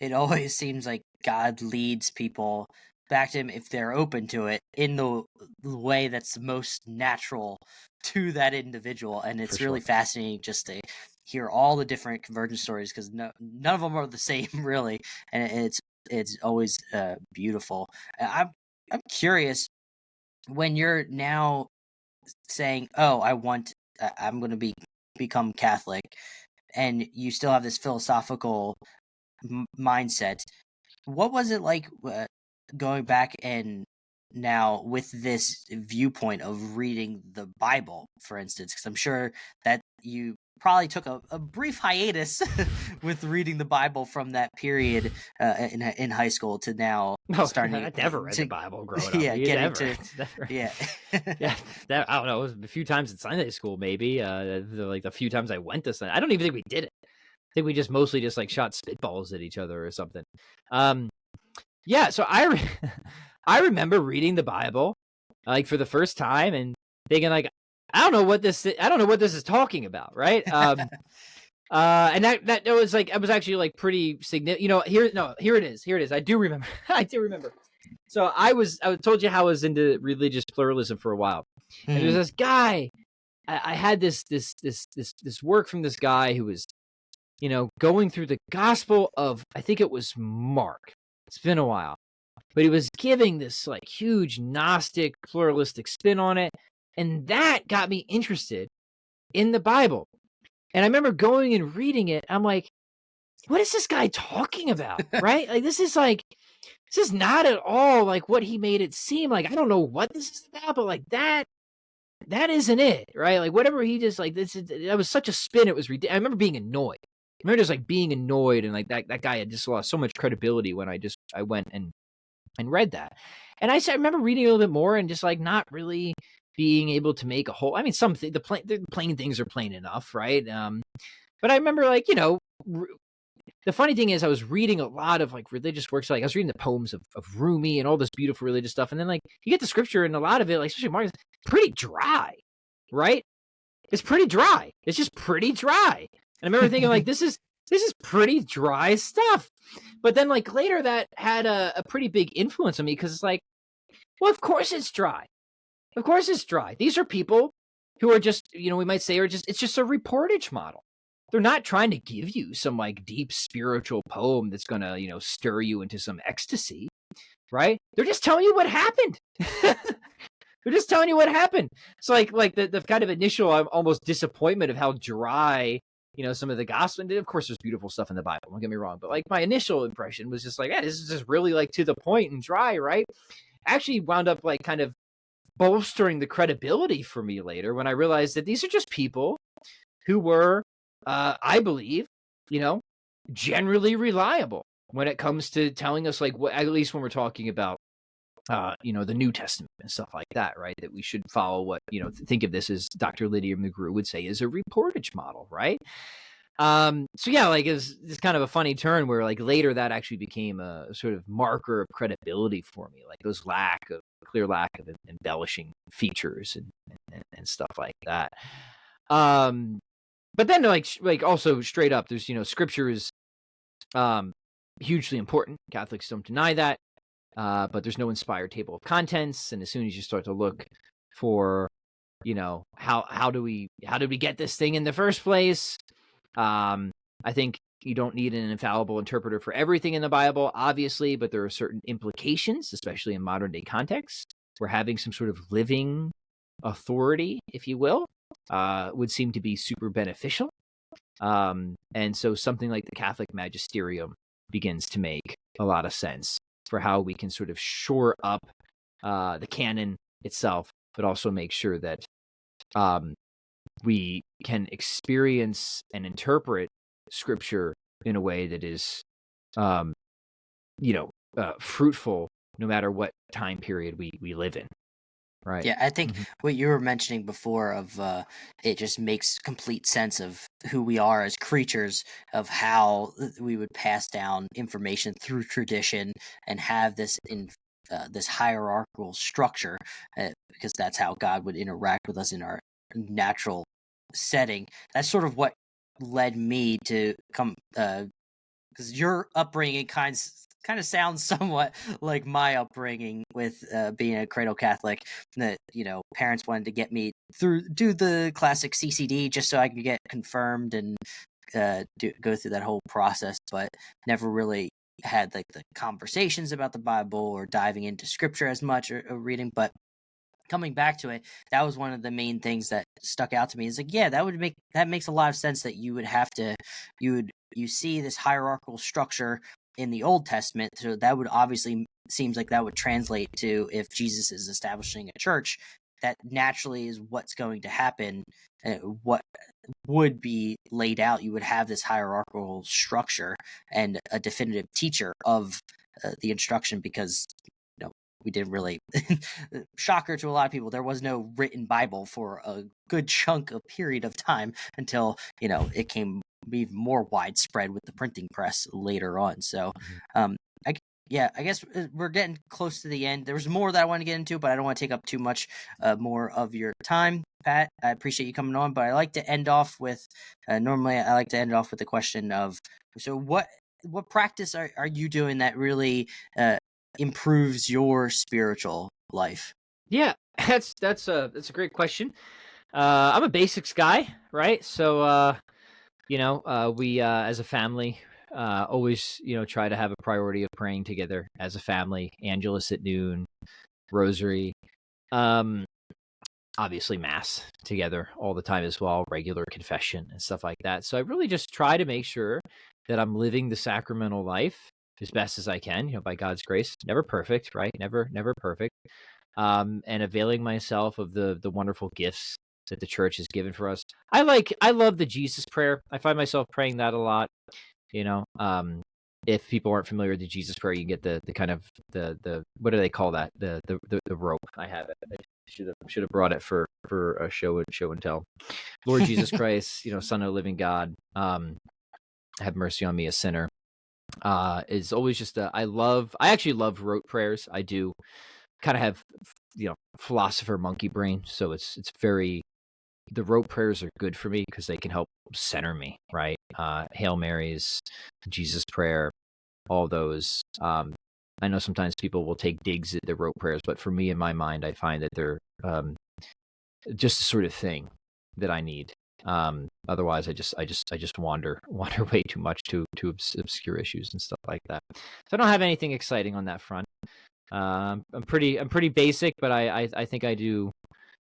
it always seems like God leads people back to him if they're open to it in the way that's the most natural to that individual. And it's really fascinating just to hear all the different conversion stories, because none of them are the same, really. And it's always beautiful. I'm curious, when you're now saying, oh, I'm going to become Catholic, and you still have this philosophical mindset, what was it like going back and now with this viewpoint of reading the Bible, for instance? Because I'm sure that you probably took a brief hiatus with reading the Bible from that period in high school to now starting. I never read the Bible growing up. Yeah, getting to yeah. I don't know. It was a few times in Sunday school, maybe. Like a few times I went to Sunday. I don't even think we did it. I think we just mostly just like shot spitballs at each other or something. So I remember reading the Bible like for the first time and thinking like, I don't know what this is talking about, right? And that was like, I was actually like pretty significant. Here it is. I do remember. I do remember. So I told you how I was into religious pluralism for a while, and there's this guy. I had this work from this guy who was, going through the Gospel of, I think it was Mark. It's been a while, but he was giving this like huge Gnostic pluralistic spin on it, and that got me interested in the Bible. And I remember going and reading it. I'm like, what is this guy talking about? Right? Like, this is not at all like what he made it seem like. I don't know what this is about, but like that isn't it, right? Like, whatever he just like, that was such a spin. It was ridiculous. I remember being annoyed. I remember just like being annoyed, and like that guy had just lost so much credibility when I went and read that. And I remember reading a little bit more and just like not really being able to make a whole. I mean, the plain things are plain enough, right? But I remember like, the funny thing is I was reading a lot of like religious works. Like I was reading the poems of Rumi and all this beautiful religious stuff. And then like you get the scripture, and a lot of it, like especially Mark, is pretty dry, right? It's pretty dry. It's just pretty dry. And I remember thinking like, this is pretty dry stuff. But then like later that had a pretty big influence on me, because it's like, well, of course it's dry. Of course it's dry. These are people who are just, we might say, it's just a reportage model. They're not trying to give you some like deep spiritual poem that's going to, stir you into some ecstasy, right? They're just telling you what happened. They're just telling you what happened. So like the kind of initial almost disappointment of how dry, some of the gospel, and of course there's beautiful stuff in the Bible, don't get me wrong, but like my initial impression was just like, yeah, this is just really like to the point and dry, right? Actually wound up like kind of bolstering the credibility for me later when I realized that these are just people who were, I believe, generally reliable when it comes to telling us like what, at least when we're talking about, the New Testament and stuff like that, right? That we should follow what, think of this as Dr. Lydia McGrew would say is a reportage model, right? So yeah, like it's kind of a funny turn where like later that actually became a sort of marker of credibility for me, like those clear lack of embellishing features and stuff like that. But then like also straight up, there's, scripture is hugely important. Catholics don't deny that. But there's no inspired table of contents, and as soon as you start to look for, how do we get this thing in the first place? I think you don't need an infallible interpreter for everything in the Bible, obviously, but there are certain implications, especially in modern day contexts, where having some sort of living authority, if you will, would seem to be super beneficial. And so something like the Catholic Magisterium begins to make a lot of sense for how we can sort of shore up the canon itself, but also make sure that we can experience and interpret scripture in a way that is, fruitful no matter what time period we live in. Right. Yeah, I think what you were mentioning before of it just makes complete sense of who we are as creatures, of how we would pass down information through tradition and have this this hierarchical structure, because that's how God would interact with us in our natural setting. That's sort of what led me to come, because your upbringing kind of sounds somewhat like my upbringing with being a cradle Catholic. That parents wanted to get me do the classic CCD just so I could get confirmed and go through that whole process, but never really had like the conversations about the Bible or diving into scripture as much or reading. But coming back to it, that was one of the main things that stuck out to me. Is like, yeah, that makes a lot of sense that you would have to, you see this hierarchical structure in the Old Testament, so that would obviously seems like that would translate to if Jesus is establishing a church, that naturally is what's going to happen. What would be laid out, you would have this hierarchical structure and a definitive teacher of the instruction, because we didn't really shocker to a lot of people, there was no written Bible for a good chunk of period of time until it came even more widespread with the printing press later on. So I guess we're getting close to the end. There was more that I want to get into, but I don't want to take up too much more of your time, Pat. I appreciate you coming on, but I like to end off with normally I like to end off with the question of, so what practice are you doing that really improves your spiritual life? Yeah, that's a great question. I'm a basics guy, right? So we as a family always try to have a priority of praying together as a family. Angelus at noon, rosary, um, obviously mass together all the time as well, regular confession and stuff like that. So I really just try to make sure that I'm living the sacramental life as best as I can, by God's grace. Never perfect, right? Never perfect. And availing myself of the wonderful gifts that the church has given for us. I love the Jesus prayer. I find myself praying that a lot. If people aren't familiar with the Jesus prayer, you get the kind of the what do they call that? The rope. I have it. I should have brought it for a show and tell. Lord Jesus Christ, Son of the living God, have mercy on me, a sinner. Is always just I actually love rote prayers. I do kind of have philosopher monkey brain, so it's very, the rote prayers are good for me because they can help center me, right? Hail Marys, Jesus prayer, all those. I know sometimes people will take digs at the rote prayers, but for me, in my mind, I find that they're just the sort of thing that I need. Otherwise, I just wander way too much to obscure issues and stuff like that. So I don't have anything exciting on that front. I'm pretty basic, but I think I do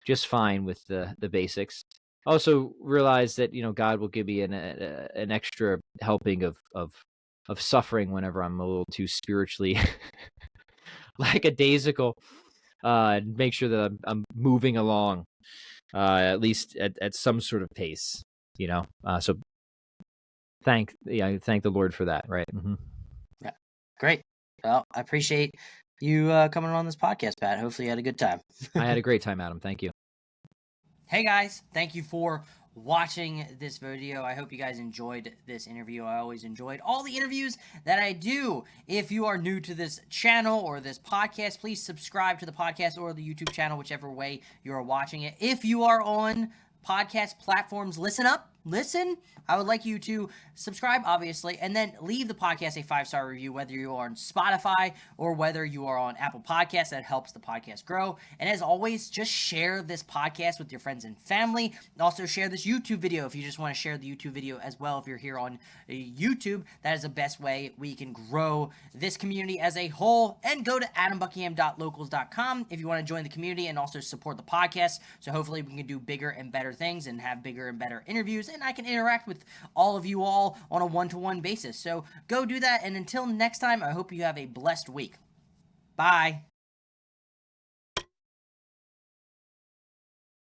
just fine with the basics. Also realize that God will give me an extra helping of suffering whenever I'm a little too spiritually lackadaisical. And make sure that I'm moving along, at least at some sort of pace. So thank the Lord for that. Right. Mm-hmm. Yeah, great. Well, I appreciate you coming on this podcast, Pat. Hopefully you had a good time. I had a great time, Adam. Thank you. Hey guys, thank you for watching this video. I hope you guys enjoyed this interview. I always enjoyed all the interviews that I do. If you are new to this channel or this podcast, please subscribe to the podcast or the YouTube channel, whichever way you are watching it. If you are on podcast platforms, listen. I would like you to subscribe, obviously, and then leave the podcast a 5-star review, whether you are on Spotify or whether you are on Apple Podcasts. That helps the podcast grow. And as always, just share this podcast with your friends and family. Also share this YouTube video if you just want to share the YouTube video as well. If you're here on YouTube, that is the best way we can grow this community as a whole. And go to adambuckingham.locals.com if you want to join the community and also support the podcast. So hopefully we can do bigger and better things and have bigger and better interviews, and I can interact with all of you all on a one-to-one basis. So go do that, and until next time, I hope you have a blessed week. Bye.